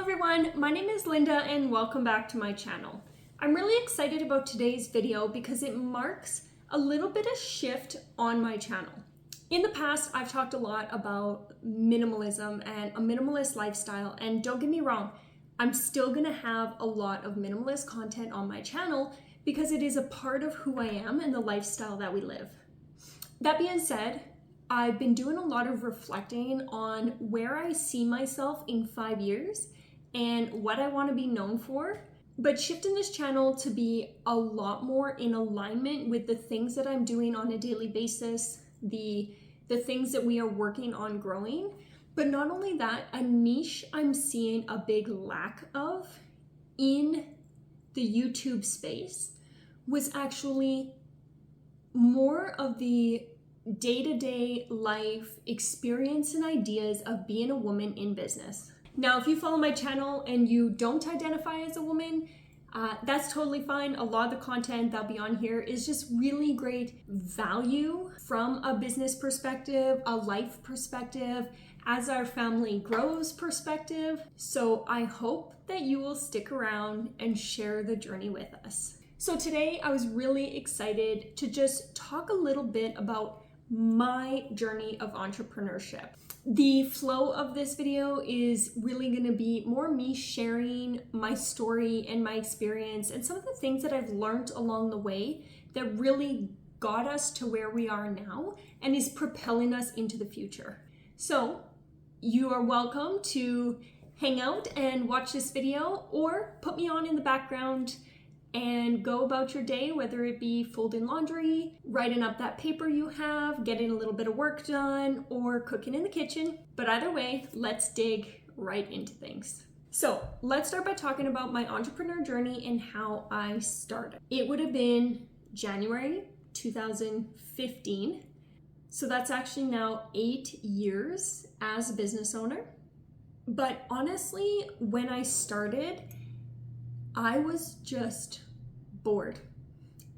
everyone, my name is Linda and welcome back to my channel. I'm really excited about today's video because it marks a little bit of shift on my channel. In the past, I've talked a lot about minimalism and a minimalist lifestyle, and don't get me wrong, I'm still gonna have a lot of minimalist content on my channel because it is a part of who I am and the lifestyle that we live. That being said, I've been doing a lot of reflecting on where I see myself in 5 years and what I want to be known for, but shifting this channel to be a lot more in alignment with the things that I'm doing on a daily basis, the things that we are working on growing. But not only that, a niche I'm seeing a big lack of in the YouTube space was actually more of the day-to-day life experience and ideas of being a woman in business. Now, if you follow my channel and you don't identify as a woman, that's totally fine. A lot of the content that'll be on here is just really great value from a business perspective, a life perspective, as our family grows perspective. So I hope that you will stick around and share the journey with us. So today I was really excited to just talk a little bit about my journey of entrepreneurship. The flow of this video is really going to be more me sharing my story and my experience and some of the things that I've learned along the way that really got us to where we are now and is propelling us into the future. So you are welcome to hang out and watch this video or put me on in the background and go about your day, whether it be folding laundry, writing up that paper you have, getting a little bit of work done, or cooking in the kitchen. But either way, let's dig right into things. So let's start by talking about my entrepreneur journey and how I started. It would have been January 2015. So that's actually now 8 years as a business owner. But honestly, when I started, I was just bored.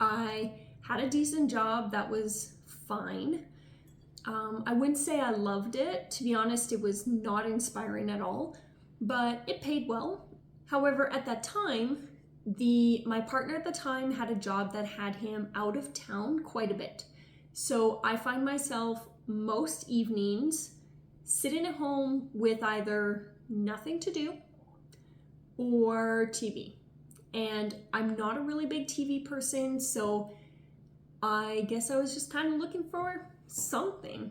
I had a decent job that was fine. I wouldn't say I loved it. To be honest, it was not inspiring at all, but it paid well. However, at that time, my partner at the time had a job that had him out of town quite a bit. So I find myself most evenings sitting at home with either nothing to do or TV. And I'm not a really big TV person, so I guess I was just kind of looking for something.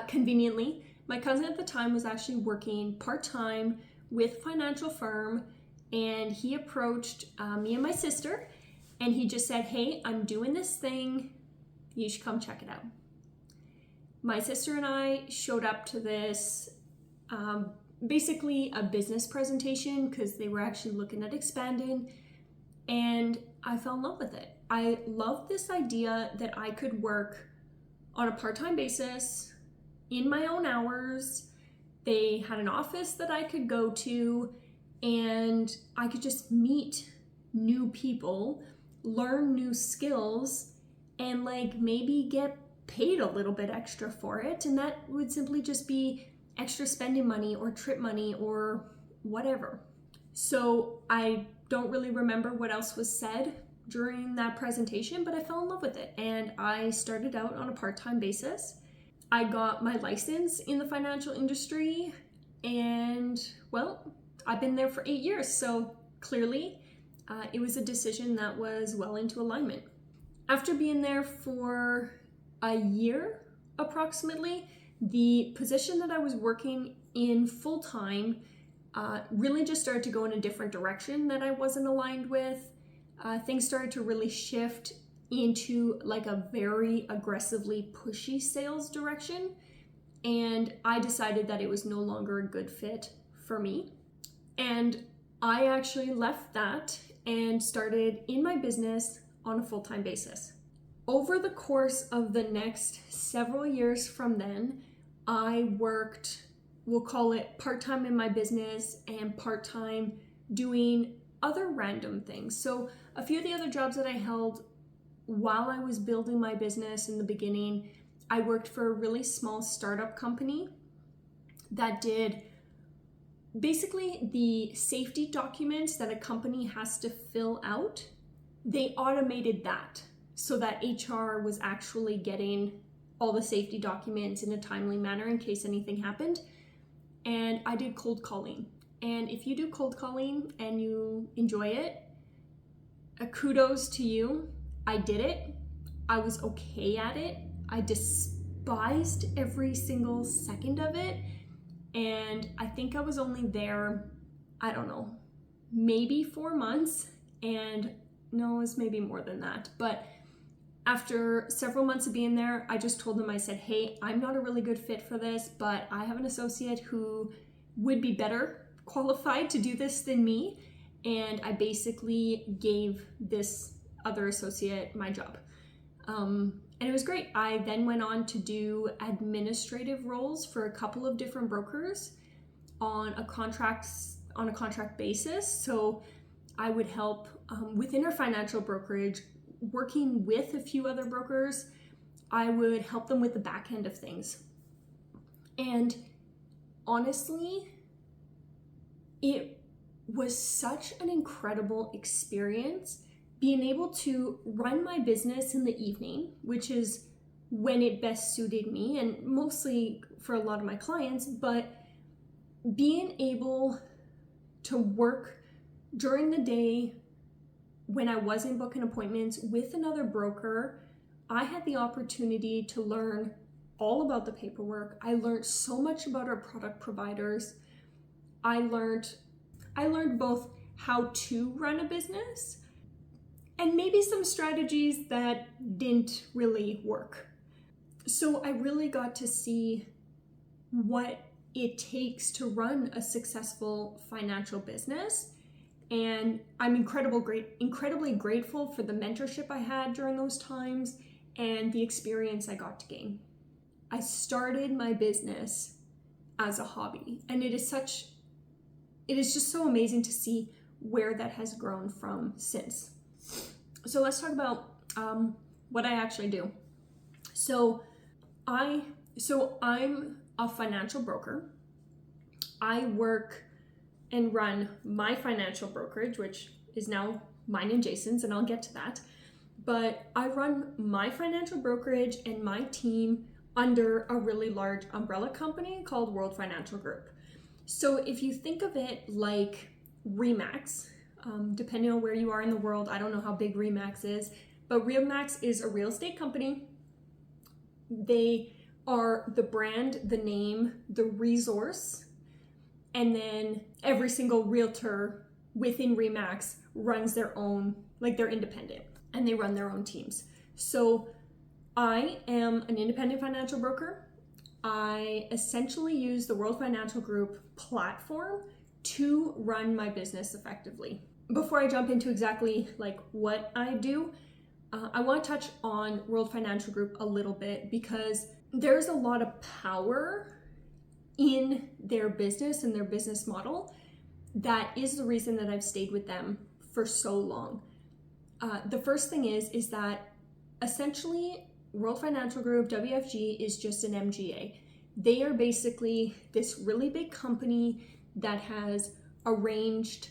Conveniently, my cousin at the time was actually working part-time with a financial firm, and he approached me and my sister, and he just said, "Hey, I'm doing this thing. You should come check it out." My sister and I showed up to this basically a business presentation because they were actually looking at expanding, and I fell in love with it. I loved this idea that I could work on a part-time basis in my own hours. They had an office that I could go to, and I could just meet new people, learn new skills, and maybe get paid a little bit extra for it, and that would simply just be extra spending money or trip money or whatever. So I don't really remember what else was said during that presentation, but I fell in love with it and I started out on a part-time basis. I got my license in the financial industry and well, I've been there for 8 years. So clearly it was a decision that was well into alignment. After being there for a year approximately, the position that I was working in full-time really just started to go in a different direction that I wasn't aligned with. Things started to really shift into a very aggressively pushy sales direction, and I decided that it was no longer a good fit for me. And I actually left that and started in my business on a full-time basis. Over the course of the next several years from then, I worked, we'll call it part-time in my business and part-time doing other random things. So a few of the other jobs that I held while I was building my business in the beginning, I worked for a really small startup company that did basically the safety documents that a company has to fill out, they automated that so that HR was actually getting all the safety documents in a timely manner in case anything happened. And I did cold calling. And if you do cold calling and you enjoy it, kudos to you. I did it. I was okay at it. I despised every single second of it. And I think I was only there, I don't know, maybe 4 months. And no, it was maybe more than that. But after several months of being there, I just told them, I said, hey, I'm not a really good fit for this, but I have an associate who would be better qualified to do this than me. And I basically gave this other associate my job. And it was great. I then went on to do administrative roles for a couple of different brokers on a contract basis. So I would help within our financial brokerage, working with a few other brokers. I would help them with the back end of things. And honestly, it was such an incredible experience being able to run my business in the evening, which is when it best suited me and mostly for a lot of my clients, but being able to work during the day when I wasn't booking appointments with another broker. I had the opportunity to learn all about the paperwork. I learned so much about our product providers. I learned both how to run a business and maybe some strategies that didn't really work. So I really got to see what it takes to run a successful financial business. And I'm incredibly grateful for the mentorship I had during those times and the experience I got to gain. I started my business as a hobby, and it is just so amazing to see where that has grown from since. So let's talk about what I actually do. So I'm a financial broker. I work and run my financial brokerage, which is now mine and Jason's, and I'll get to that. But I run my financial brokerage and my team under a really large umbrella company called World Financial Group. So if you think of it like RE/MAX, depending on where you are in the world, I don't know how big RE/MAX is, but RE/MAX is a real estate company. They are the brand, the name, the resource, and then every single realtor within RE/MAX runs their own, like they're independent, and they run their own teams. So I am an independent financial broker. I essentially use the World Financial Group platform to run my business effectively. Before I jump into exactly like what I do, I want to touch on World Financial Group a little bit because there's a lot of power in their business and their business model. That is the reason that I've stayed with them for so long. The first thing is that essentially World Financial Group, WFG, is just an MGA. They are basically this really big company that has arranged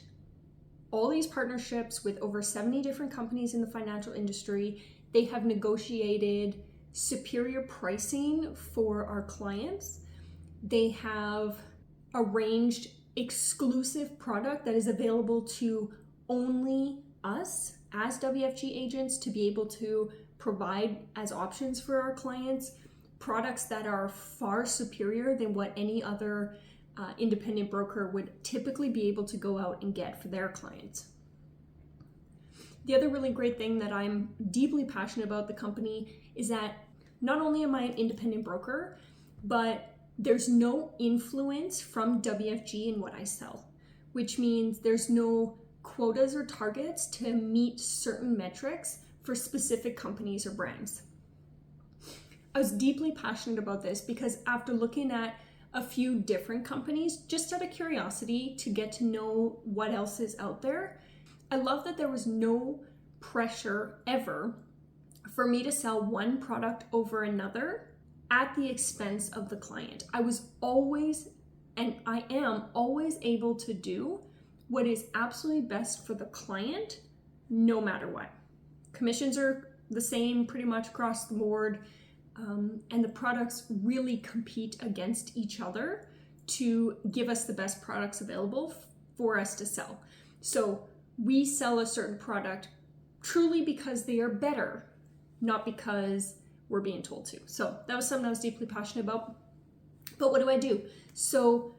all these partnerships with over 70 different companies in the financial industry. They have negotiated superior pricing for our clients. They have arranged exclusive product that is available to only us as WFG agents to be able to provide as options for our clients, products that are far superior than what any other independent broker would typically be able to go out and get for their clients. The other really great thing that I'm deeply passionate about the company is that not only am I an independent broker, but there's no influence from WFG in what I sell, which means there's no quotas or targets to meet certain metrics for specific companies or brands. I was deeply passionate about this because after looking at a few different companies, just out of curiosity to get to know what else is out there, I love that there was no pressure ever for me to sell one product over another at the expense of the client. I was always and I am always able to do what is absolutely best for the client, no matter what. Commissions are the same pretty much across the board, and the products really compete against each other to give us the best products available for us to sell. So we sell a certain product truly because they are better, not because we're being told to. So that was something I was deeply passionate about. But what do? So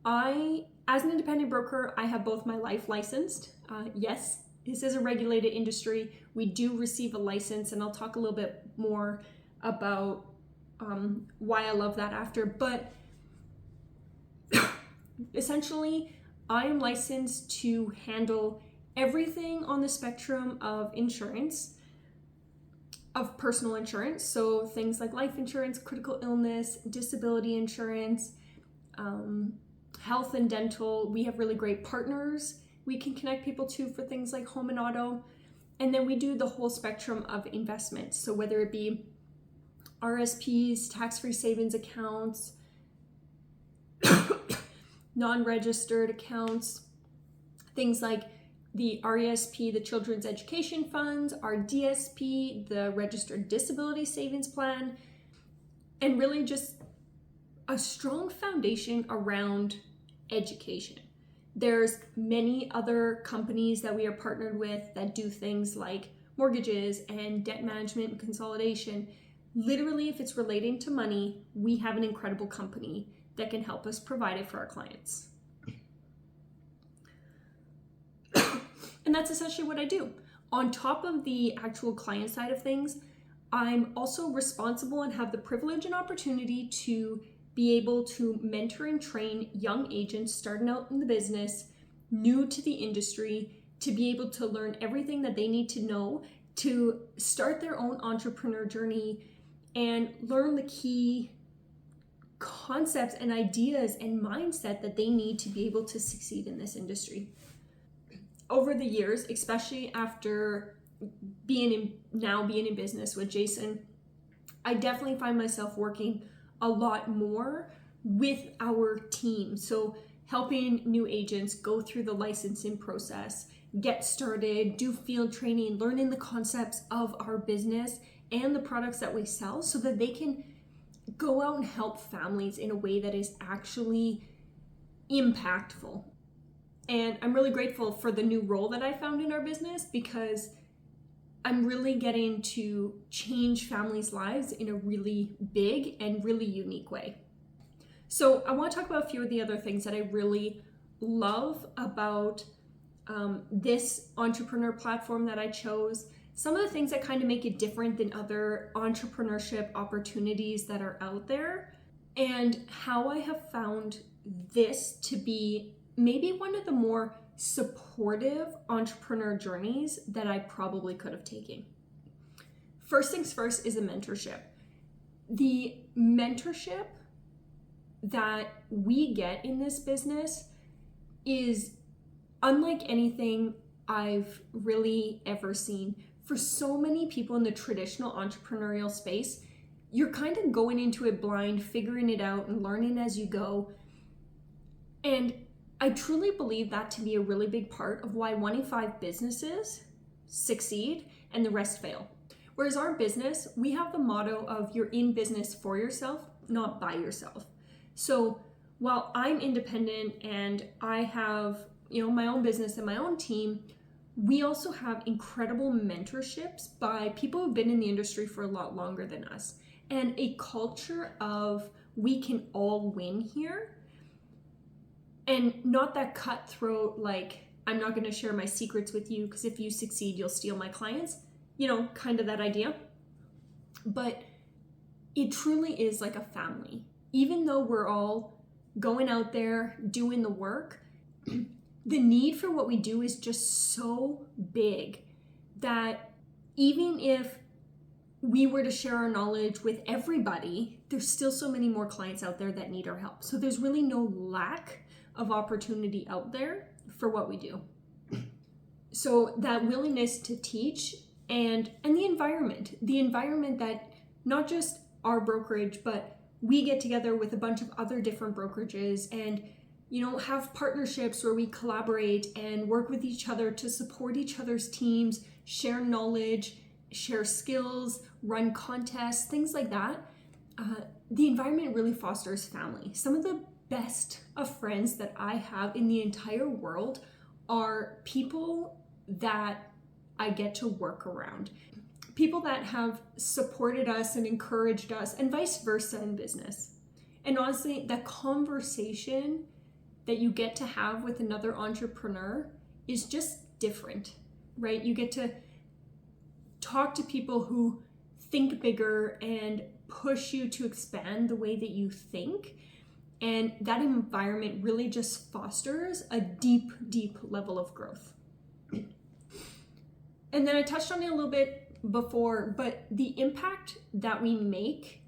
as an independent broker, I have both my life licensed. Yes, this is a regulated industry. We do receive a license, and I'll talk a little bit more about why I love that after. But essentially, I am licensed to handle everything on the spectrum of insurance, of personal insurance. So things like life insurance, critical illness, disability insurance, health and dental. We have really great partners we can connect people to for things like home and auto. And then we do the whole spectrum of investments. So whether it be RSPs, tax-free savings accounts, non-registered accounts, things like the RESP, the Children's Education Funds, our DSP, the Registered Disability Savings Plan, and really just a strong foundation around education. There's many other companies that we are partnered with that do things like mortgages and debt management and consolidation. Literally, if it's relating to money, we have an incredible company that can help us provide it for our clients. And that's essentially what I do. On top of the actual client side of things, I'm also responsible and have the privilege and opportunity to be able to mentor and train young agents starting out in the business, new to the industry, to be able to learn everything that they need to know to start their own entrepreneur journey and learn the key concepts and ideas and mindset that they need to be able to succeed in this industry. Over the years, especially after being in business with Jason, I definitely find myself working a lot more with our team. So helping new agents go through the licensing process, get started, do field training, learning the concepts of our business and the products that we sell so that they can go out and help families in a way that is actually impactful. And I'm really grateful for the new role that I found in our business because I'm really getting to change families' lives in a really big and really unique way. So I want to talk about a few of the other things that I really love about this entrepreneur platform that I chose. Some of the things that kind of make it different than other entrepreneurship opportunities that are out there, and how I have found this to be maybe one of the more supportive entrepreneur journeys that I probably could have taken. First things first is a mentorship. The mentorship that we get in this business is unlike anything I've really ever seen. For so many people in the traditional entrepreneurial space, you're kind of going into it blind, figuring it out and learning as you go. And I truly believe that to be a really big part of why 1 in 5 businesses succeed and the rest fail. Whereas our business, we have the motto of you're in business for yourself, not by yourself. So while I'm independent and I have, my own business and my own team, we also have incredible mentorships by people who've been in the industry for a lot longer than us, and a culture of we can all win here. And not that cutthroat, like, I'm not going to share my secrets with you because if you succeed, you'll steal my clients, kind of that idea. But it truly is like a family. Even though we're all going out there doing the work, the need for what we do is just so big that even if we were to share our knowledge with everybody, there's still so many more clients out there that need our help. So there's really no lack of opportunity out there for what we do. So that willingness to teach and the environment that not just our brokerage, but we get together with a bunch of other different brokerages and have partnerships where we collaborate and work with each other to support each other's teams, share knowledge, share skills, run contests, things like that. The environment really fosters family. Some of the best of friends that I have in the entire world are people that I get to work around. People that have supported us and encouraged us, and vice versa in business. And honestly, that conversation that you get to have with another entrepreneur is just different, right? You get to talk to people who think bigger and push you to expand the way that you think. And that environment really just fosters a deep, deep level of growth. And then I touched on it a little bit before, but the impact that we make,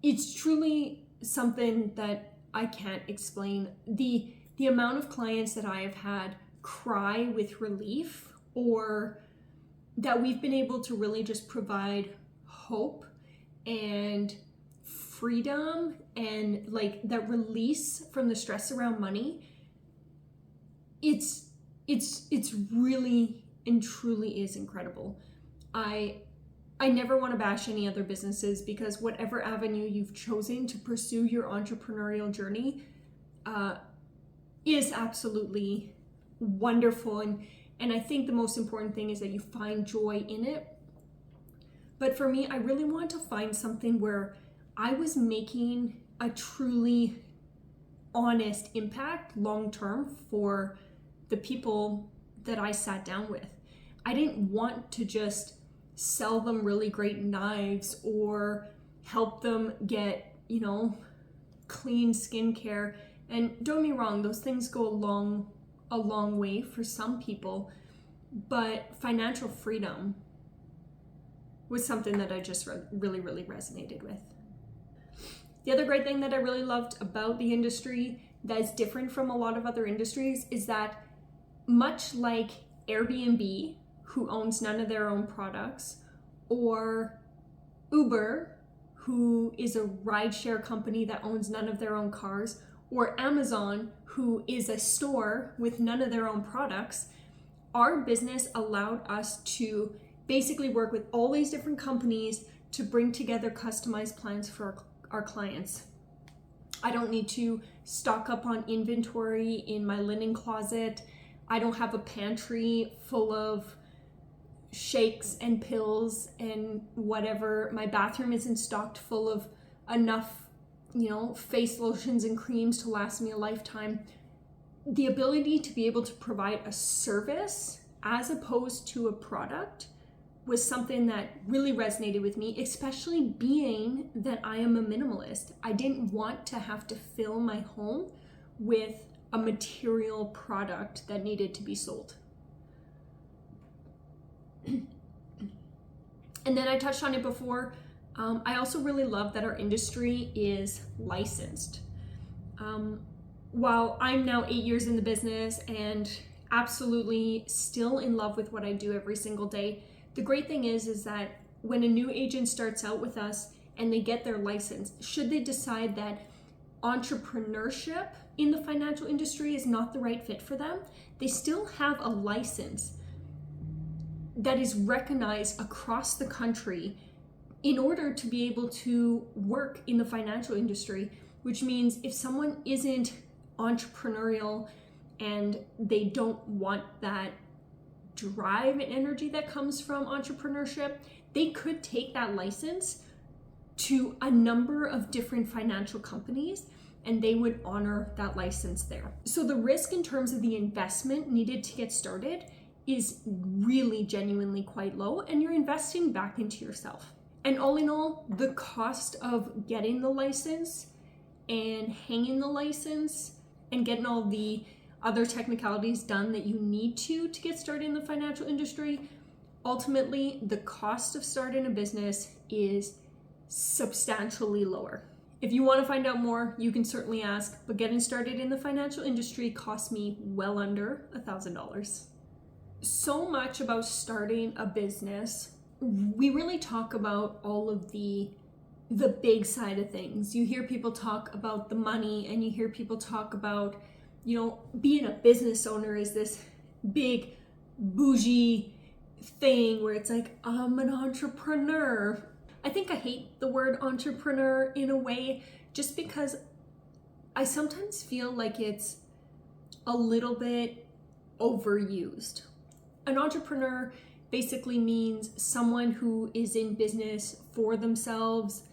it's truly something that I can't explain. The amount of clients that I have had cry with relief, or that we've been able to really just provide hope and freedom and like that release from the stress around money, it's really and truly is incredible. I never want to bash any other businesses, because whatever avenue you've chosen to pursue your entrepreneurial journey is absolutely wonderful, and I think the most important thing is that you find joy in it. But for me, I really want to find something where I was making a truly honest impact long term for the people that I sat down with. I didn't want to just sell them really great knives or help them get, clean skincare. And don't get me wrong, those things go a long way for some people, but financial freedom was something that I just really, really resonated with. The other great thing that I really loved about the industry that is different from a lot of other industries is that, much like Airbnb, who owns none of their own products, or Uber, who is a rideshare company that owns none of their own cars, or Amazon, who is a store with none of their own products, our business allowed us to basically work with all these different companies to bring together customized plans for our clients. I don't need to stock up on inventory in my linen closet. I don't have a pantry full of shakes and pills and whatever. My bathroom isn't stocked full of enough, face lotions and creams to last me a lifetime. The ability to be able to provide a service as opposed to a product was something that really resonated with me, especially being that I am a minimalist. I didn't want to have to fill my home with a material product that needed to be sold. And then I touched on it before. I also really love that our industry is licensed. While I'm now 8 years in the business and absolutely still in love with what I do every single day, the great thing is that when a new agent starts out with us and they get their license, should they decide that entrepreneurship in the financial industry is not the right fit for them, they still have a license that is recognized across the country in order to be able to work in the financial industry, which means if someone isn't entrepreneurial and they don't want that drive and energy that comes from entrepreneurship, they could take that license to a number of different financial companies and they would honor that license there. So the risk in terms of the investment needed to get started is really genuinely quite low, and you're investing back into yourself. And all in all, the cost of getting the license and hanging the license and getting all the other technicalities done that you need to get started in the financial industry, ultimately the cost of starting a business is substantially lower. If you want to find out more, you can certainly ask, but getting started in the financial industry cost me well under $1,000. So much about starting a business, we really talk about all of the the big side of things. You hear people talk about the money, and you hear people talk about, being a business owner is this big bougie thing where it's like, I'm an entrepreneur. I think I hate the word entrepreneur in a way, just because I sometimes feel like it's a little bit overused. An entrepreneur basically means someone who is in business for themselves,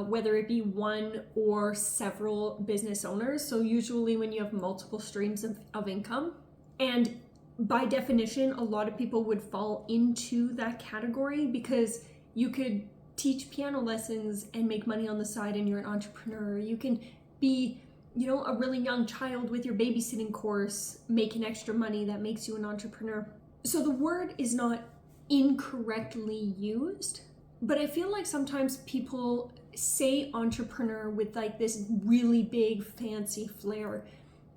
whether it be one or several business owners. So usually when you have multiple streams of income, and by definition, a lot of people would fall into that category, because you could teach piano lessons and make money on the side and you're an entrepreneur. You can be, a really young child with your babysitting course, making extra money that makes you an entrepreneur. So the word is not incorrectly used, but I feel like sometimes people say entrepreneur with like this really big fancy flair.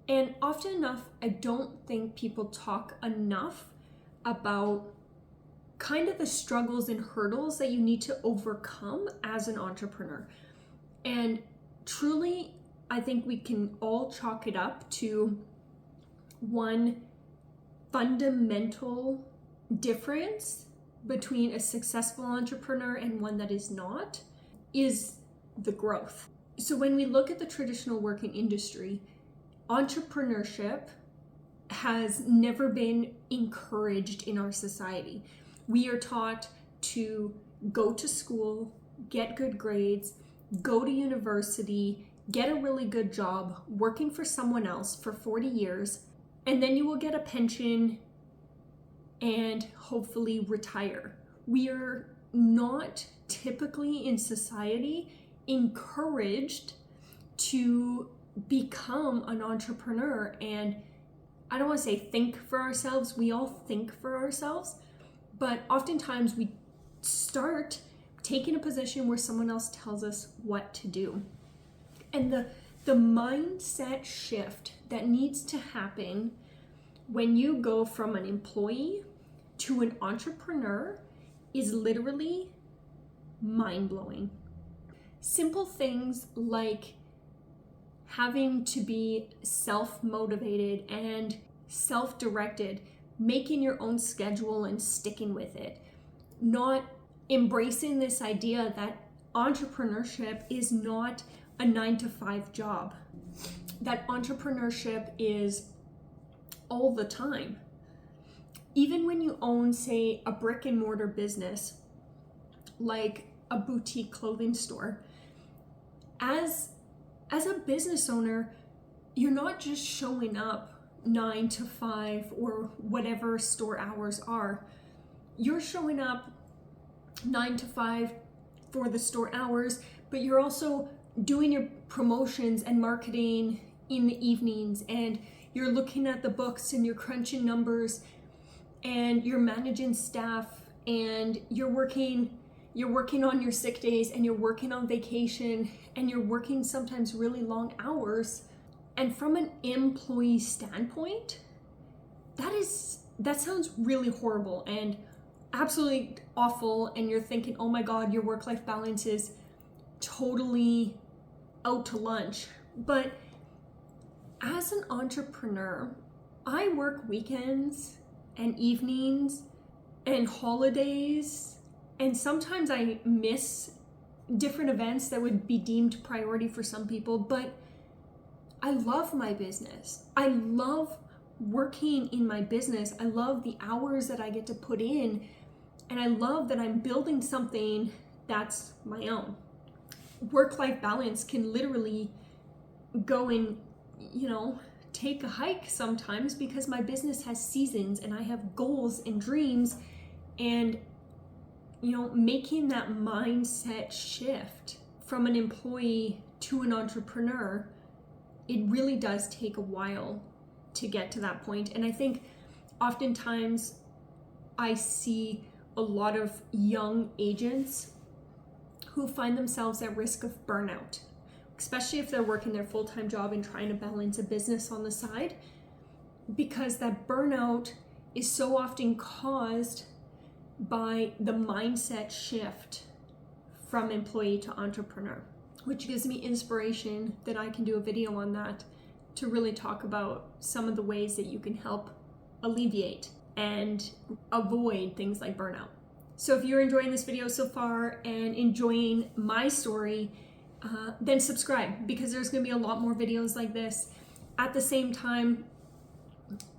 And often enough, I don't think people talk enough about kind of the struggles and hurdles that you need to overcome as an entrepreneur. And truly, I think we can all chalk it up to one fundamental difference between a successful entrepreneur and one that is not, is the growth. So when we look at the traditional working industry, entrepreneurship has never been encouraged in our society. We are taught to go to school, get good grades, go to university, get a really good job working for someone else for 40 years, and then you will get a pension and hopefully retire. We are not typically in society encouraged to become an entrepreneur. And I don't want to say think for ourselves, we all think for ourselves, but oftentimes we start taking a position where someone else tells us what to do. And the mindset shift that needs to happen when you go from an employee to an entrepreneur is literally mind-blowing. Simple things like having to be self-motivated and self-directed, making your own schedule and sticking with it, not embracing this idea that entrepreneurship is not a 9-to-5 job, that entrepreneurship is all the time. Even when you own, say, a brick and mortar business, like a boutique clothing store, as a business owner, you're not just showing up 9 to 5 or whatever store hours are. You're showing up 9 to 5 for the store hours, but you're also doing your promotions and marketing in the evenings, and you're looking at the books and you're crunching numbers, and you're managing staff, and you're working on your sick days, and you're working on vacation, and you're working sometimes really long hours. And from an employee standpoint, that sounds really horrible and absolutely awful. And you're thinking, oh my God, your work-life balance is totally out to lunch. But as an entrepreneur, I work weekends and evenings and holidays, and sometimes I miss different events that would be deemed priority for some people, but I love my business. I love working in my business. I love the hours that I get to put in, and I love that I'm building something that's my own. Work-life balance can literally go and, take a hike sometimes, because my business has seasons and I have goals and dreams, and making that mindset shift from an employee to an entrepreneur, it really does take a while to get to that point. And I think oftentimes I see a lot of young agents who find themselves at risk of burnout, especially if they're working their full-time job and trying to balance a business on the side, because that burnout is so often caused by the mindset shift from employee to entrepreneur, which gives me inspiration that I can do a video on that to really talk about some of the ways that you can help alleviate and avoid things like burnout. So if you're enjoying this video so far and enjoying my story, then subscribe, because there's going to be a lot more videos like this. At the same time,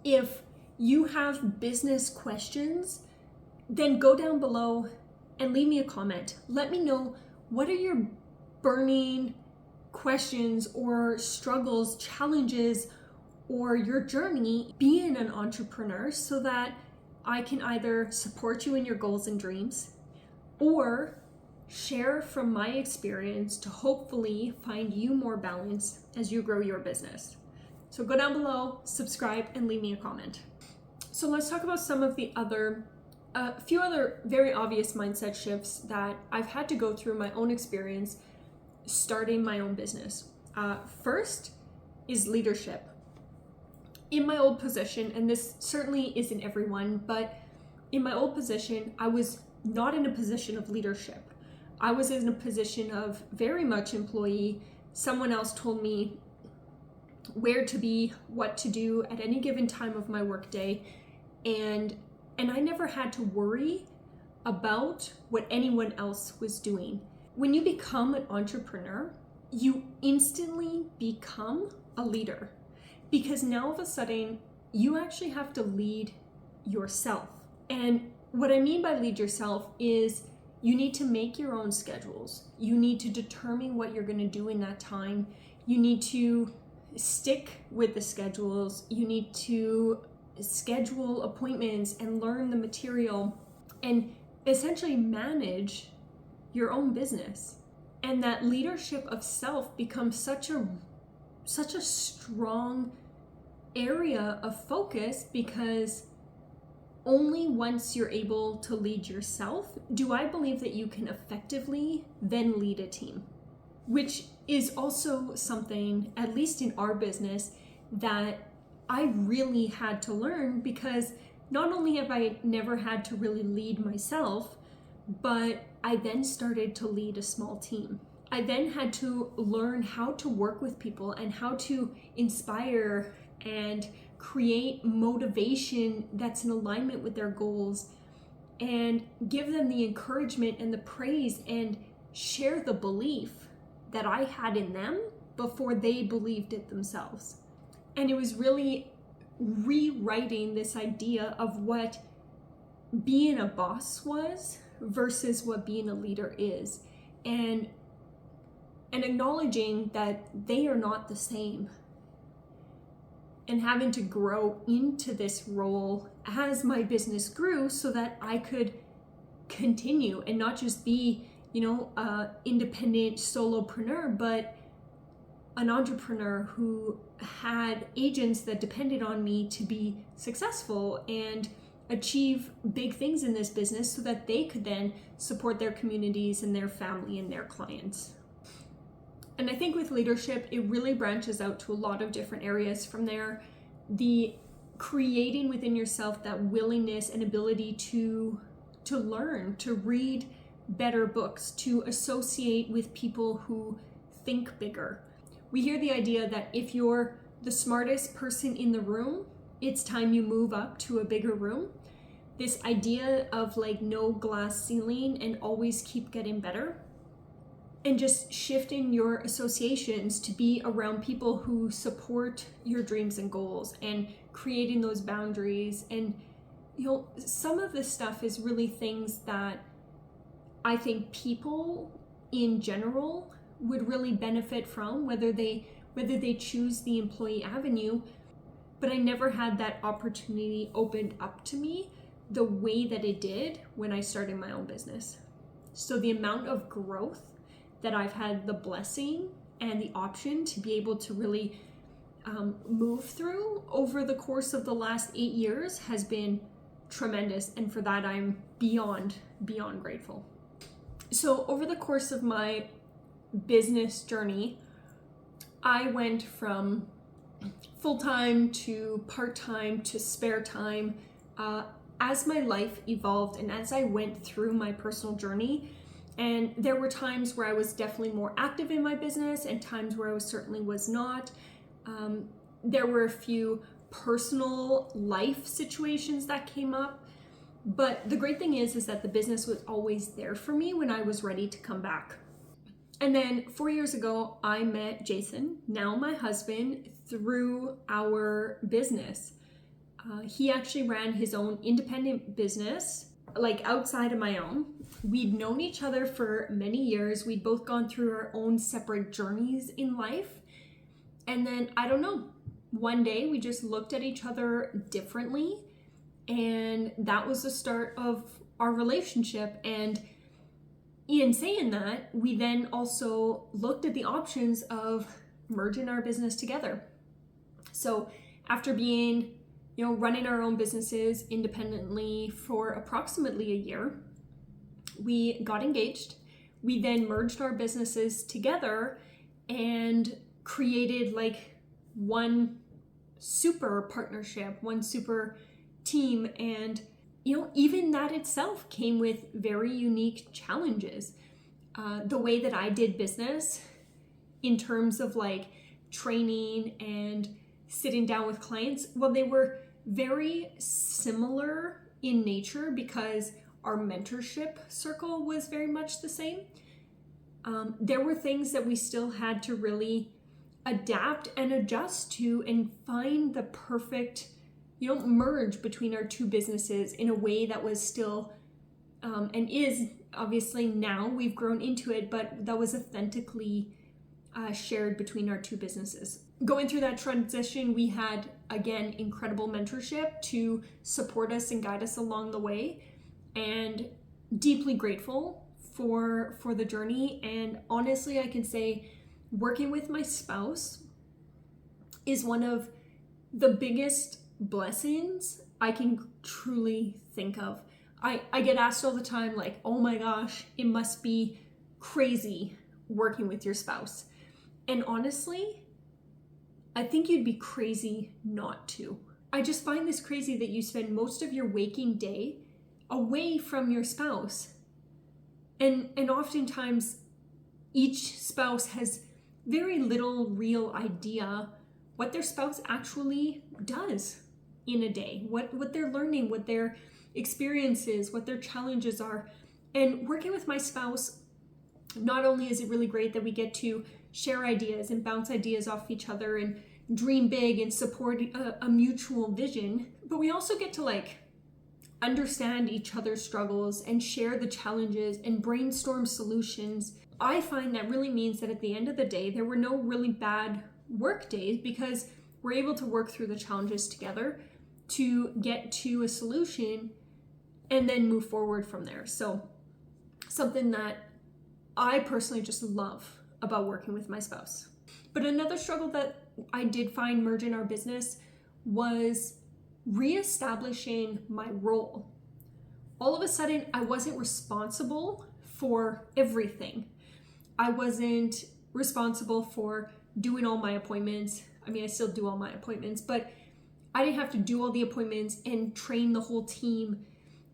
if you have business questions, then go down below and leave me a comment. Let me know, what are your burning questions or struggles, challenges, or your journey being an entrepreneur, so that I can either support you in your goals and dreams or share from my experience to hopefully find you more balance as you grow your business. So go down below, subscribe, and leave me a comment. So let's talk about some of the few other very obvious mindset shifts that I've had to go through my own experience starting my own business. First is leadership. In my old position, and this certainly isn't everyone, but in my old position, I was not in a position of leadership. I was in a position of very much employee. Someone else told me where to be, what to do at any given time of my workday, and I never had to worry about what anyone else was doing. When you become an entrepreneur, you instantly become a leader, because now all of a sudden you actually have to lead yourself. And what I mean by lead yourself is you need to make your own schedules. You need to determine what you're going to do in that time. You need to stick with the schedules. You need to schedule appointments and learn the material and essentially manage your own business. And that leadership of self becomes such a strong area of focus, because only once you're able to lead yourself do I believe that you can effectively then lead a team, which is also something, at least in our business, that I really had to learn, because not only have I never had to really lead myself, but I then started to lead a small team. I then had to learn how to work with people and how to inspire and create motivation that's in alignment with their goals, and give them the encouragement and the praise, and share the belief that I had in them before they believed it themselves. And it was really rewriting this idea of what being a boss was versus what being a leader is, and acknowledging that they are not the same, and having to grow into this role as my business grew, so that I could continue and not just be, independent solopreneur, but an entrepreneur who had agents that depended on me to be successful and achieve big things in this business, so that they could then support their communities and their family and their clients. And I think with leadership, it really branches out to a lot of different areas from there. The creating within yourself that willingness and ability to learn, to read better books, to associate with people who think bigger. We hear the idea that if you're the smartest person in the room, it's time you move up to a bigger room. This idea of no glass ceiling and always keep getting better. And just shifting your associations to be around people who support your dreams and goals, and creating those boundaries. And some of this stuff is really things that I think people in general would really benefit from, whether they choose the employee avenue. But I never had that opportunity opened up to me the way that it did when I started my own business. So the amount of growth that I've had the blessing and the option to be able to really move through over the course of the last 8 years has been tremendous. And for that, I'm beyond grateful. So over the course of my business journey, I went from full-time to part-time to spare time. As my life evolved and as I went through my personal journey, And there were times where I was definitely more active in my business and times where I certainly was not. There were a few personal life situations that came up. But the great thing is that the business was always there for me when I was ready to come back. And then 4 years ago, I met Jason, now my husband, through our business. He actually ran his own independent business, like outside of my own. We'd known each other for many years. We'd both gone through our own separate journeys in life. And then, I don't know, one day we just looked at each other differently. And that was the start of our relationship. And in saying that, we then also looked at the options of merging our business together. So after being, running our own businesses independently for approximately a year, we got engaged. We then merged our businesses together and created like one super partnership, one super team. And even that itself came with very unique challenges. The way that I did business in terms of like training and sitting down with clients, well, they were very similar in nature because our mentorship circle was very much the same. There were things that we still had to really adapt and adjust to and find the perfect merge between our two businesses in a way that was still and is obviously now we've grown into it, but that was authentically shared between our two businesses. Going through that transition, we had, again, incredible mentorship to support us and guide us along the way, and deeply grateful for the journey. And honestly, I can say working with my spouse is one of the biggest blessings I can truly think of. I get asked all the time, like, oh my gosh, it must be crazy working with your spouse. And honestly, I think you'd be crazy not to. I just find this crazy that you spend most of your waking day away from your spouse. And oftentimes each spouse has very little real idea what their spouse actually does in a day, what they're learning, what their experiences, what their challenges are. And working with my spouse, not only is it really great that we get to share ideas and bounce ideas off each other and dream big and support a mutual vision, but we also get to like understand each other's struggles and share the challenges and brainstorm solutions. I find that really means that at the end of the day, there were no really bad work days because we're able to work through the challenges together to get to a solution and then move forward from there. So something that I personally just love about working with my spouse. But another struggle that I did find merging our business was reestablishing my role. All of a sudden, I wasn't responsible for everything. I wasn't responsible for doing all my appointments. I mean, I still do all my appointments, but I didn't have to do all the appointments and train the whole team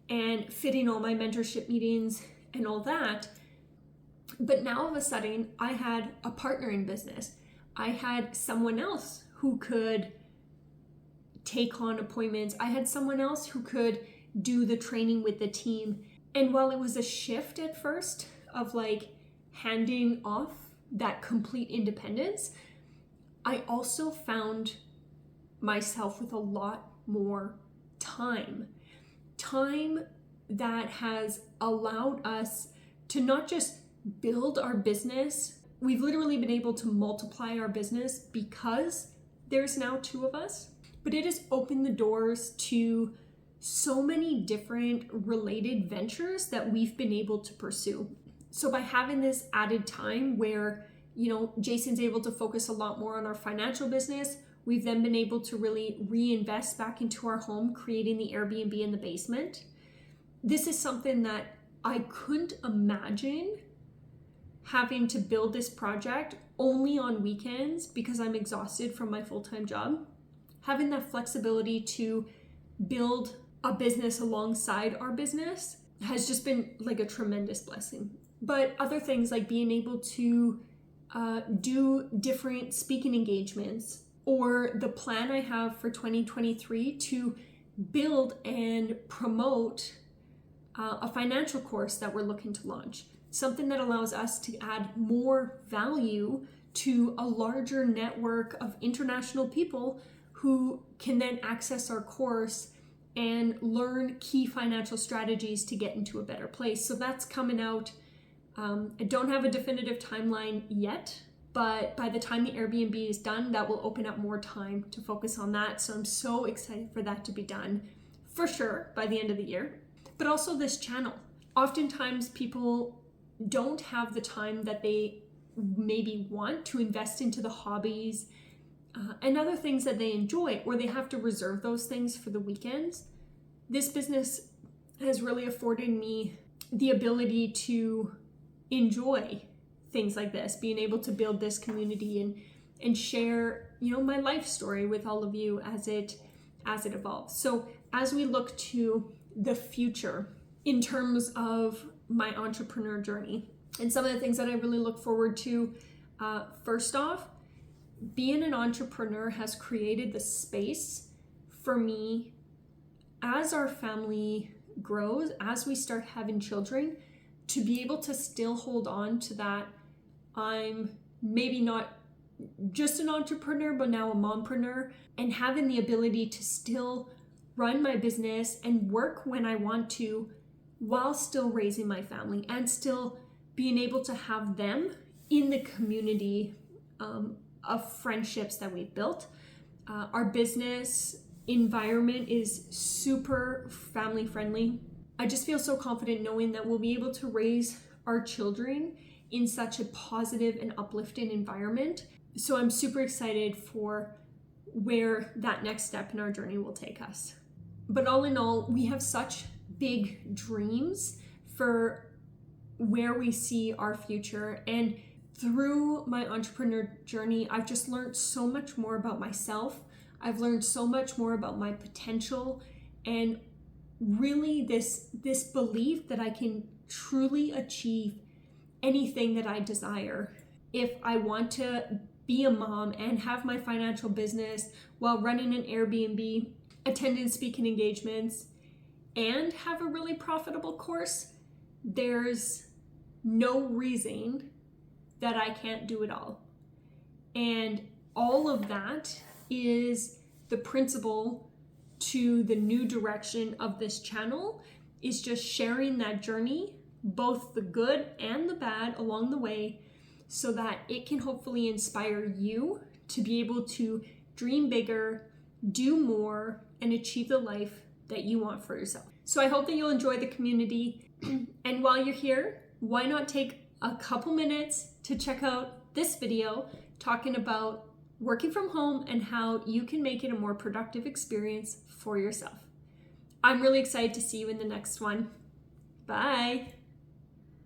and fit in all my mentorship meetings and all that. But now all of a sudden, I had a partner in business. I had someone else who could take on appointments. I had someone else who could do the training with the team. And while it was a shift at first of like handing off that complete independence, I also found myself with a lot more time that has allowed us to not just build our business. We've literally been able to multiply our business because there's now two of us, but it has opened the doors to so many different related ventures that we've been able to pursue. So by having this added time where, Jason's able to focus a lot more on our financial business, we've then been able to really reinvest back into our home, creating the Airbnb in the basement. This is something that I couldn't imagine having to build this project only on weekends because I'm exhausted from my full-time job. Having that flexibility to build a business alongside our business has just been like a tremendous blessing. But other things like being able to do different speaking engagements, or the plan I have for 2023 to build and promote a financial course that we're looking to launch. Something that allows us to add more value to a larger network of international people who can then access our course and learn key financial strategies to get into a better place. So that's coming out. I don't have a definitive timeline yet, but by the time the Airbnb is done, that will open up more time to focus on that. So I'm so excited for that to be done for sure by the end of the year. But also this channel. Oftentimes people don't have the time that they maybe want to invest into the hobbies and other things that they enjoy, or they have to reserve those things for the weekends. This business has really afforded me the ability to enjoy things like this, being able to build this community and share, my life story with all of you as it evolves. So as we look to the future in terms of my entrepreneur journey, and some of the things that I really look forward to, first off, being an entrepreneur has created the space for me as our family grows, as we start having children, to be able to still hold on to that. I'm maybe not just an entrepreneur, but now a mompreneur, and having the ability to still run my business and work when I want to while still raising my family and still being able to have them in the community of friendships that we've built. Our business environment is super family friendly. I just feel so confident knowing that we'll be able to raise our children in such a positive and uplifting environment. So I'm super excited for where that next step in our journey will take us. But all in all, we have such big dreams for where we see our future. And through my entrepreneur journey, I've just learned so much more about myself. I've learned so much more about my potential, and really this belief that I can truly achieve anything that I desire. If I want to be a mom and have my financial business while running an Airbnb, attending speaking engagements, and have a really profitable course, there's no reason that I can't do it all. And all of that is the principle to the new direction of this channel, is just sharing that journey, both the good and the bad along the way, so that it can hopefully inspire you to be able to dream bigger, do more, and achieve the life that you want for yourself. So I hope that you'll enjoy the community. And while you're here, why not take a couple minutes to check out this video talking about working from home and how you can make it a more productive experience for yourself. I'm really excited to see you in the next one. Bye.